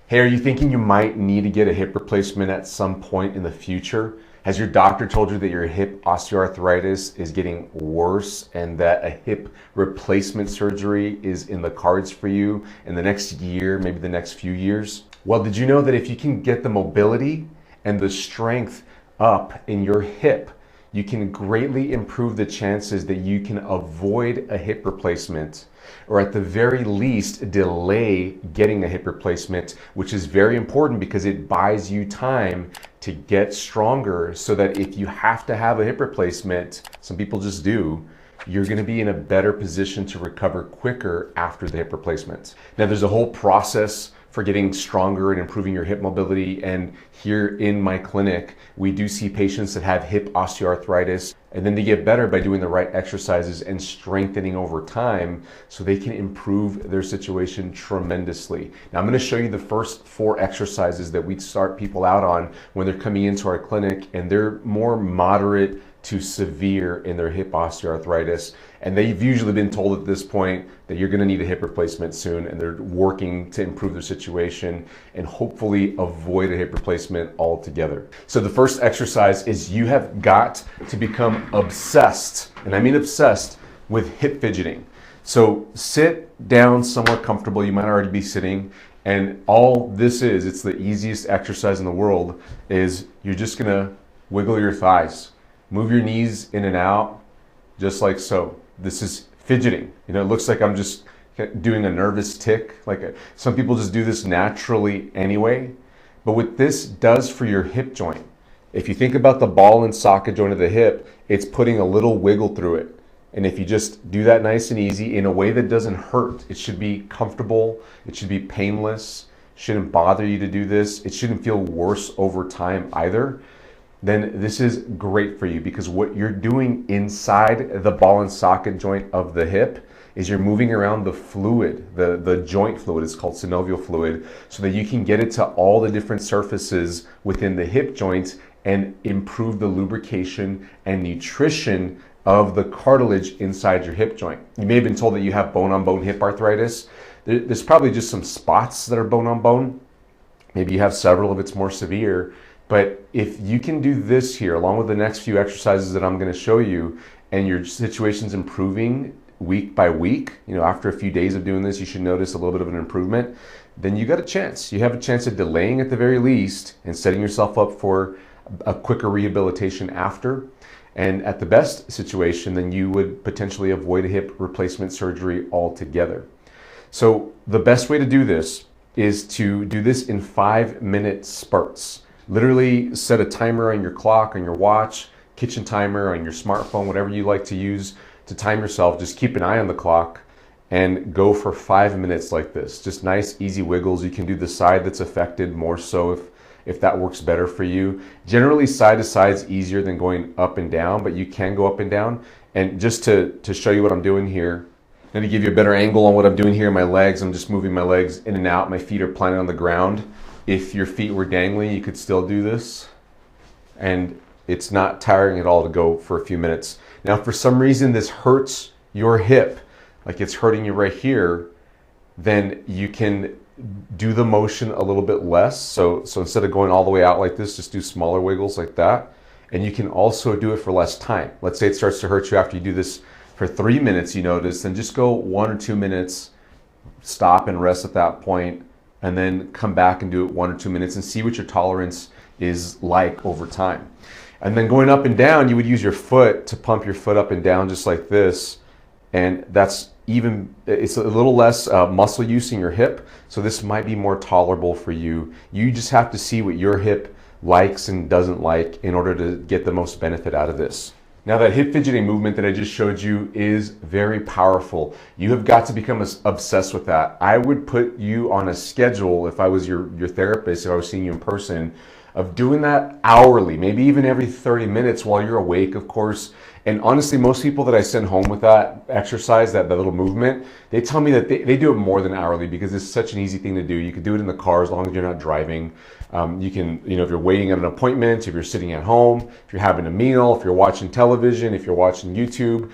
Hey, are you thinking you might need to get a hip replacement at some point in the future? Has your doctor told you that your hip osteoarthritis is getting worse and that a hip replacement surgery is in the cards for you in the next year, maybe the next few years? Well, did you know that if you can get the mobility and the strength up in your hip, you can greatly improve the chances that you can avoid a hip replacement, or at the very least delay getting a hip replacement, which is very important because it buys you time to get stronger, so that if you have to have a hip replacement, some people just do, you're going to be in a better position to recover quicker after the hip replacement. Now, there's a whole process for getting stronger and improving your hip mobility. And here in my clinic, we do see patients that have hip osteoarthritis, and then they get better by doing the right exercises and strengthening over time so they can improve their situation tremendously. Now, I'm going to show you the first 4 exercises that we start people out on when they're coming into our clinic, and they're more moderate to severe in their hip osteoarthritis. And they've usually been told at this point that you're going to need a hip replacement soon, and they're working to improve their situation and hopefully avoid a hip replacement altogether. So the first exercise is you have got to become obsessed, and I mean obsessed, with hip fidgeting. So sit down somewhere comfortable. You might already be sitting, and all this is, it's the easiest exercise in the world, is you're just going to wiggle your thighs. Move your knees in and out, just like so. This is fidgeting. You know, it looks like I'm just doing a nervous tick. Some people just do this naturally anyway. But what this does for your hip joint, if you think about the ball and socket joint of the hip, it's putting a little wiggle through it. And if you just do that nice and easy in a way that doesn't hurt, it should be comfortable, it should be painless, it shouldn't bother you to do this, it shouldn't feel worse over time either, then this is great for you, because what you're doing inside the ball and socket joint of the hip is you're moving around the fluid, the joint fluid. It's called synovial fluid, so that you can get it to all the different surfaces within the hip joint and improve the lubrication and nutrition of the cartilage inside your hip joint. You may have been told that you have bone-on-bone hip arthritis. There's probably just some spots that are bone-on-bone. Maybe you have several if it's more severe. But if you can do this here, along with the next few exercises that I'm going to show you, and your situation's improving week by week, you know, after a few days of doing this, you should notice a little bit of an improvement, then you got a chance. You have a chance of delaying at the very least and setting yourself up for a quicker rehabilitation after. And at the best situation, then you would potentially avoid a hip replacement surgery altogether. So the best way to do this is to do this in 5-minute spurts. Literally set a timer on your clock, on your watch, kitchen timer, on your smartphone, whatever you like to use to time yourself. Just keep an eye on the clock and go for 5 minutes like this. Just nice, easy wiggles. You can do the side that's affected more so if that works better for you. Generally, side to side is easier than going up and down, but you can go up and down. And just to show you what I'm doing here, and to give you a better angle on what I'm doing here in my legs, I'm just moving my legs in and out. My feet are planted on the ground. If your feet were dangling, you could still do this. And it's not tiring at all to go for a few minutes. Now, if for some reason this hurts your hip, like it's hurting you right here, then you can do the motion a little bit less. So instead of going all the way out like this, just do smaller wiggles like that. And you can also do it for less time. Let's say it starts to hurt you after you do this for 3 minutes, you notice, then just go 1 or 2 minutes, stop and rest at that point, and then come back and do it 1 or 2 minutes and see what your tolerance is like over time. And then going up and down, you would use your foot to pump your foot up and down just like this. And it's a little less muscle use in your hip, so this might be more tolerable for you. You just have to see what your hip likes and doesn't like in order to get the most benefit out of this. Now, that hip fidgeting movement that I just showed you is very powerful. You have got to become obsessed with that. I would put you on a schedule, if I was your therapist, if I was seeing you in person, of doing that hourly, maybe even every 30 minutes while you're awake, of course. And honestly, most people that I send home with that exercise, that little movement, they tell me that they do it more than hourly because it's such an easy thing to do. You can do it in the car as long as you're not driving. You can, if you're waiting at an appointment, if you're sitting at home, if you're having a meal, if you're watching television, if you're watching YouTube,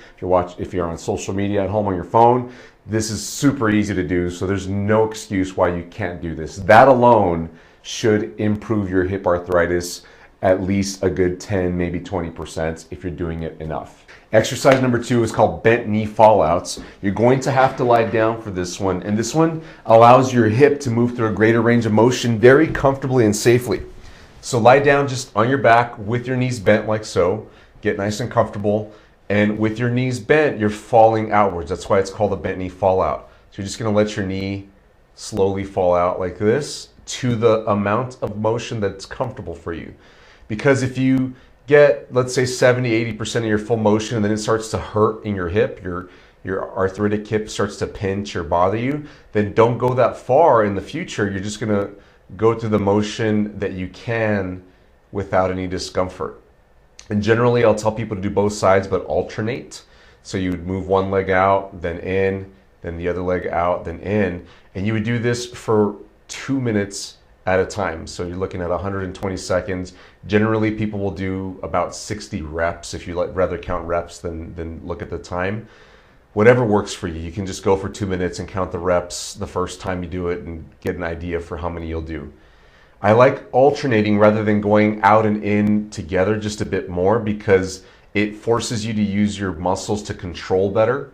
if you're on social media at home on your phone, this is super easy to do. So there's no excuse why you can't do this. That alone should improve your hip arthritis at least a good 10, maybe 20% if you're doing it enough. Exercise number 2 is called bent knee fallouts. You're going to have to lie down for this one, and this one allows your hip to move through a greater range of motion very comfortably and safely. So lie down just on your back with your knees bent like so. Get nice and comfortable, and with your knees bent, you're falling outwards. That's why it's called a bent knee fallout. So you're just going to let your knee slowly fall out like this to the amount of motion that's comfortable for you. Because if you get, let's say 70-80% of your full motion and then it starts to hurt in your hip, your arthritic hip starts to pinch or bother you, then don't go that far in the future. You're just gonna go through the motion that you can without any discomfort. And generally I'll tell people to do both sides but alternate. So you would move one leg out, then in, then the other leg out, then in. And you would do this for 2 minutes at a time. So you're looking at 120 seconds. Generally, people will do about 60 reps if you rather count reps than look at the time. Whatever works for you. You can just go for 2 minutes and count the reps the first time you do it and get an idea for how many you'll do. I like alternating rather than going out and in together just a bit more because it forces you to use your muscles to control better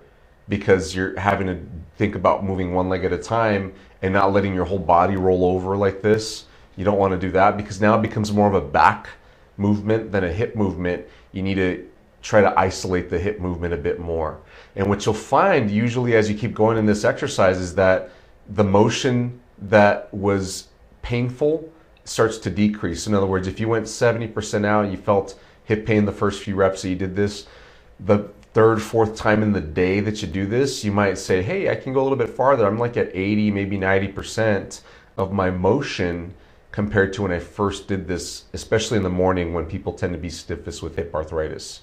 because you're having to think about moving one leg at a time and not letting your whole body roll over like this. You don't want to do that because now it becomes more of a back movement than a hip movement. You need to try to isolate the hip movement a bit more. And what you'll find usually as you keep going in this exercise is that the motion that was painful starts to decrease. In other words, if you went 70% out and you felt hip pain the first few reps that you did this, the third, fourth time in the day that you do this, you might say, hey, I can go a little bit farther. I'm like at 80, maybe 90% of my motion compared to when I first did this, especially in the morning when people tend to be stiffest with hip arthritis.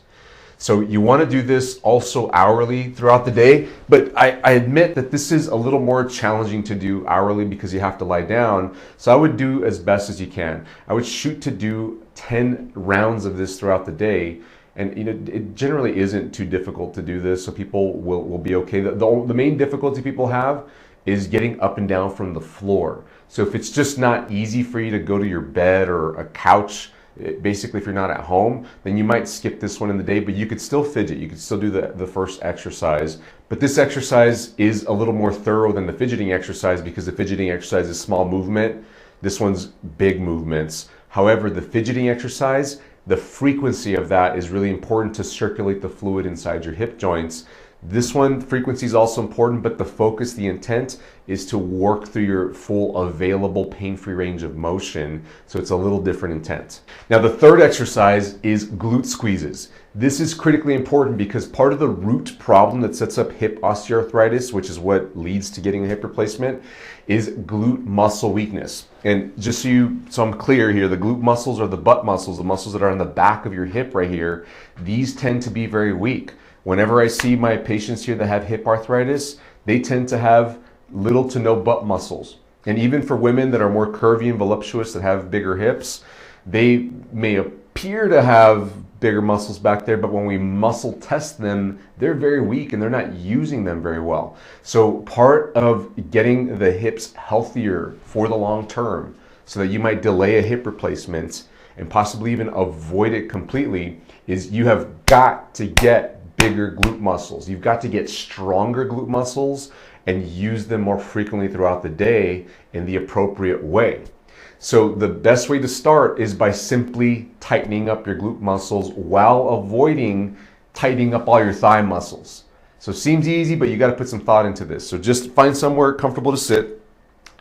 So you want to do this also hourly throughout the day, but I admit that this is a little more challenging to do hourly because you have to lie down. So I would do as best as you can. I would shoot to do 10 rounds of this throughout the day. And it generally isn't too difficult to do this, so people will be okay. The main difficulty people have is getting up and down from the floor. So if it's just not easy for you to go to your bed or a couch, basically if you're not at home, then you might skip this one in the day, but you could still fidget. You could still do the first exercise. But this exercise is a little more thorough than the fidgeting exercise because the fidgeting exercise is small movement. This one's big movements. However, the fidgeting exercise, the frequency of that is really important to circulate the fluid inside your hip joints. This one, frequency is also important, but the focus, the intent is to work through your full available pain-free range of motion. So it's a little different intent. Now the third exercise is glute squeezes. This is critically important because part of the root problem that sets up hip osteoarthritis, which is what leads to getting a hip replacement, is glute muscle weakness. And just so I'm clear here, the glute muscles are the butt muscles, the muscles that are on the back of your hip right here. These tend to be very weak. Whenever I see my patients here that have hip arthritis, they tend to have little to no butt muscles. And even for women that are more curvy and voluptuous that have bigger hips, they may appear to have bigger muscles back there, but when we muscle test them, they're very weak and they're not using them very well. So part of getting the hips healthier for the long term, so that you might delay a hip replacement and possibly even avoid it completely, is you have got to get bigger glute muscles. You've got to get stronger glute muscles and use them more frequently throughout the day in the appropriate way. So the best way to start is by simply tightening up your glute muscles while avoiding tightening up all your thigh muscles. So it seems easy, but you got to put some thought into this. So just find somewhere comfortable to sit,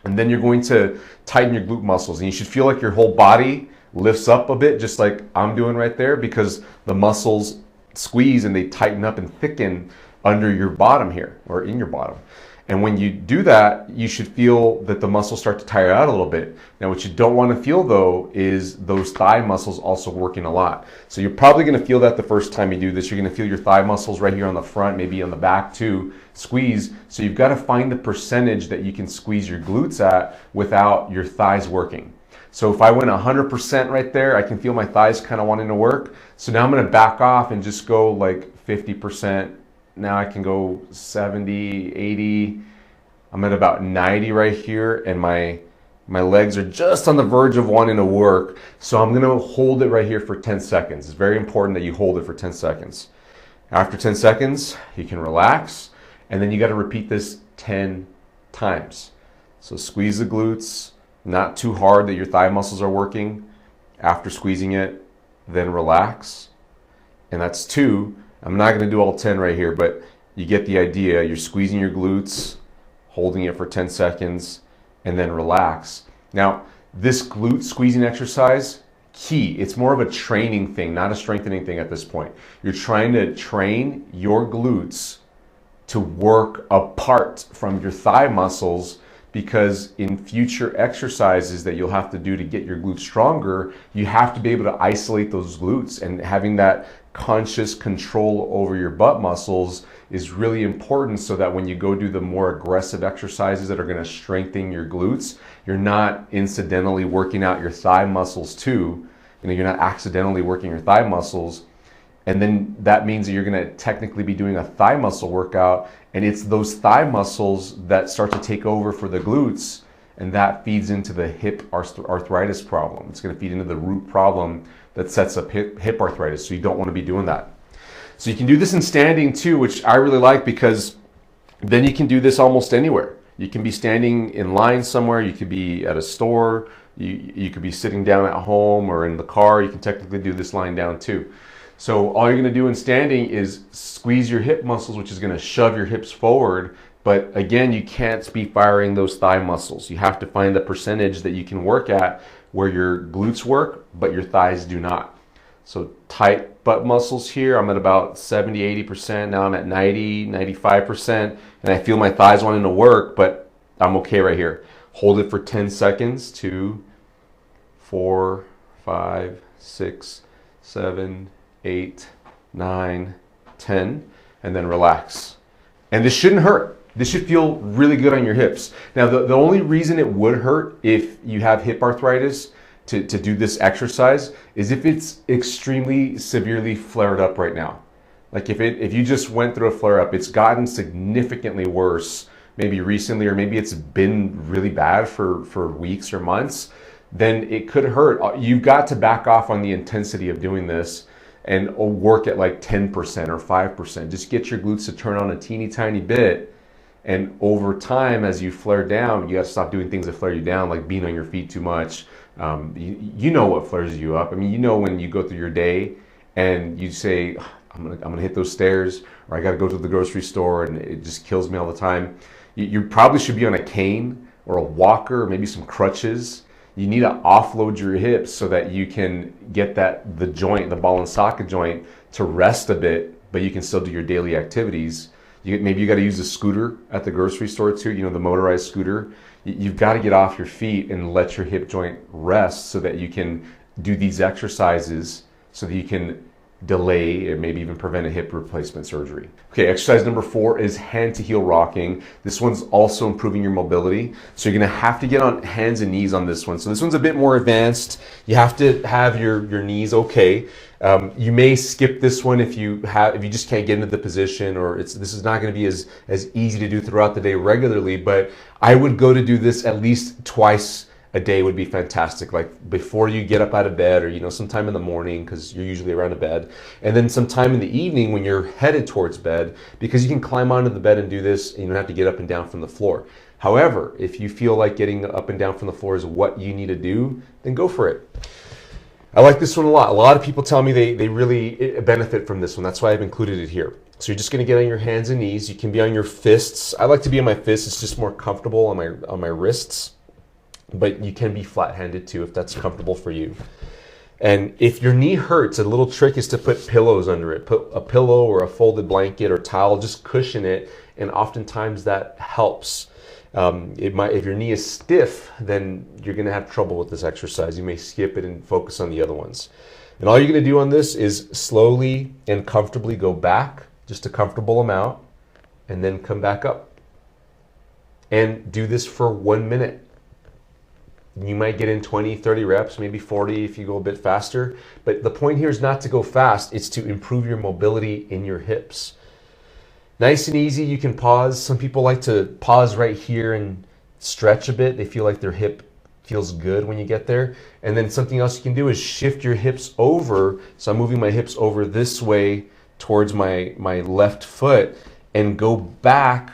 and then you're going to tighten your glute muscles. And you should feel like your whole body lifts up a bit, just like I'm doing right there, because the muscles squeeze and they tighten up and thicken under your bottom here, or in your bottom. And when you do that, you should feel that the muscles start to tire out a little bit. Now, what you don't want to feel though is those thigh muscles also working a lot. So you're probably going to feel that the first time you do this. You're going to feel your thigh muscles right here on the front, maybe on the back too, squeeze. So you've got to find the percentage that you can squeeze your glutes at without your thighs working. So if I went 100% right there, I can feel my thighs kind of wanting to work. So now I'm going to back off and just go like 50%. Now I can go 70, 80. I'm at about 90 right here, and my legs are just on the verge of wanting to work. So I'm gonna hold it right here for 10 seconds. It's very important that you hold it for 10 seconds. After 10 seconds, you can relax, and then you gotta repeat this 10 times. So squeeze the glutes, not too hard that your thigh muscles are working. After squeezing it, then relax. And that's 2. I'm not going to do all 10 right here, but you get the idea. You're squeezing your glutes, holding it for 10 seconds, and then relax. Now, this glute squeezing exercise, key. It's more of a training thing, not a strengthening thing at this point. You're trying to train your glutes to work apart from your thigh muscles, because in future exercises that you'll have to do to get your glutes stronger, you have to be able to isolate those glutes, and having that conscious control over your butt muscles is really important, so that when you go do the more aggressive exercises that are going to strengthen your glutes, you're not incidentally working out your thigh muscles too. You're not accidentally working your thigh muscles. And then that means that you're going to technically be doing a thigh muscle workout, and it's those thigh muscles that start to take over for the glutes, and that feeds into the hip arthritis problem. It's going to feed into the root problem that sets up hip arthritis, so you don't want to be doing that. So you can do this in standing too, which I really like, because then you can do this almost anywhere. You can be standing in line somewhere, you could be at a store, you could be sitting down at home or in the car. You can technically do this lying down too. So all you're going to do in standing is squeeze your hip muscles, which is going to shove your hips forward. But again, you can't be firing those thigh muscles. You have to find the percentage that you can work at where your glutes work, but your thighs do not. So tight butt muscles here, I'm at about 70, 80%. Now I'm at 90, 95%. And I feel my thighs wanting to work, but I'm okay right here. Hold it for 10 seconds. 2, 4, 5, 6, 7, 8, 9, 10, and then relax. And this shouldn't hurt. This should feel really good on your hips. Now, the only reason it would hurt if you have hip arthritis to do this exercise is if it's extremely severely flared up right now. Like if you just went through a flare up, it's gotten significantly worse, maybe recently, or maybe it's been really bad for weeks or months, then it could hurt. You've got to back off on the intensity of doing this and work at like 10% or 5%. Just get your glutes to turn on a teeny tiny bit. And over time, as you flare down, you got to stop doing things that flare you down, like being on your feet too much. You know what flares you up. I mean, you know when you go through your day and you say, I'm gonna hit those stairs, or I got to go to the grocery store, and it just kills me all the time. You probably should be on a cane or a walker, or maybe some crutches. You need to offload your hips so that you can get the joint, the ball and socket joint, to rest a bit, but you can still do your daily activities. Maybe you got to use a scooter at the grocery store too, the motorized scooter. You've got to get off your feet and let your hip joint rest so that you can do these exercises, so that you can delay or maybe even prevent a hip replacement surgery. Okay, exercise number 4 is hand to heel rocking. This one's also improving your mobility. So you're gonna have to get on hands and knees on this one. So this one's a bit more advanced. You have to have your knees okay. You may skip this one if you just can't get into the position, or this is not going to be as easy to do throughout the day regularly, but I would go to do this at least twice a day would be fantastic. Like before you get up out of bed, or sometime in the morning, because you're usually around a bed, and then sometime in the evening when you're headed towards bed, because you can climb onto the bed and do this and you don't have to get up and down from the floor. However, if you feel like getting up and down from the floor is what you need to do, then go for it. I like this one a lot. A lot of people tell me they really benefit from this one. That's why I've included it here. So you're just going to get on your hands and knees. You can be on your fists. I like to be on my fists. It's just more comfortable on my wrists. But you can be flat-handed too if that's comfortable for you. And if your knee hurts, a little trick is to put pillows under it. Put a pillow or a folded blanket or towel, just cushion it, and oftentimes that helps. If your knee is stiff, then you're going to have trouble with this exercise. You may skip it and focus on the other ones. And all you're going to do on this is slowly and comfortably go back, just a comfortable amount, and then come back up. And do this for 1 minute. You might get in 20, 30 reps, maybe 40 if you go a bit faster. But the point here is not to go fast, it's to improve your mobility in your hips. Nice and easy, you can pause. Some people like to pause right here and stretch a bit. They feel like their hip feels good when you get there. And then something else you can do is shift your hips over. So I'm moving my hips over this way towards my left foot and go back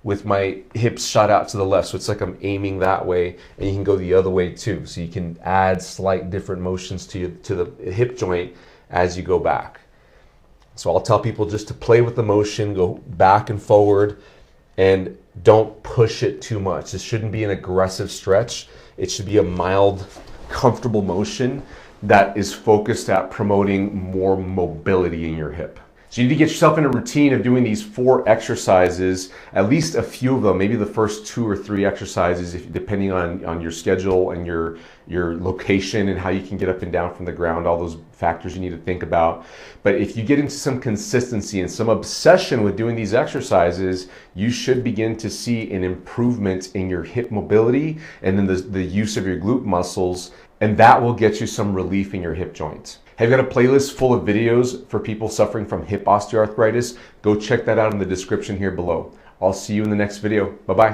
with my hips shot out to the left. So it's like I'm aiming that way, and you can go the other way too. So you can add slight different motions to the hip joint as you go back. So I'll tell people just to play with the motion, go back and forward, and don't push it too much. This shouldn't be an aggressive stretch. It should be a mild, comfortable motion that is focused at promoting more mobility in your hip. So you need to get yourself in a routine of doing these 4 exercises, at least a few of them, maybe the first 2 or 3 exercises, depending on your schedule and your location and how you can get up and down from the ground, all those factors you need to think about. But if you get into some consistency and some obsession with doing these exercises, you should begin to see an improvement in your hip mobility and then the use of your glute muscles, and that will get you some relief in your hip joints. Have you got a playlist full of videos for people suffering from hip osteoarthritis? Go check that out in the description here below. I'll see you in the next video. Bye-bye.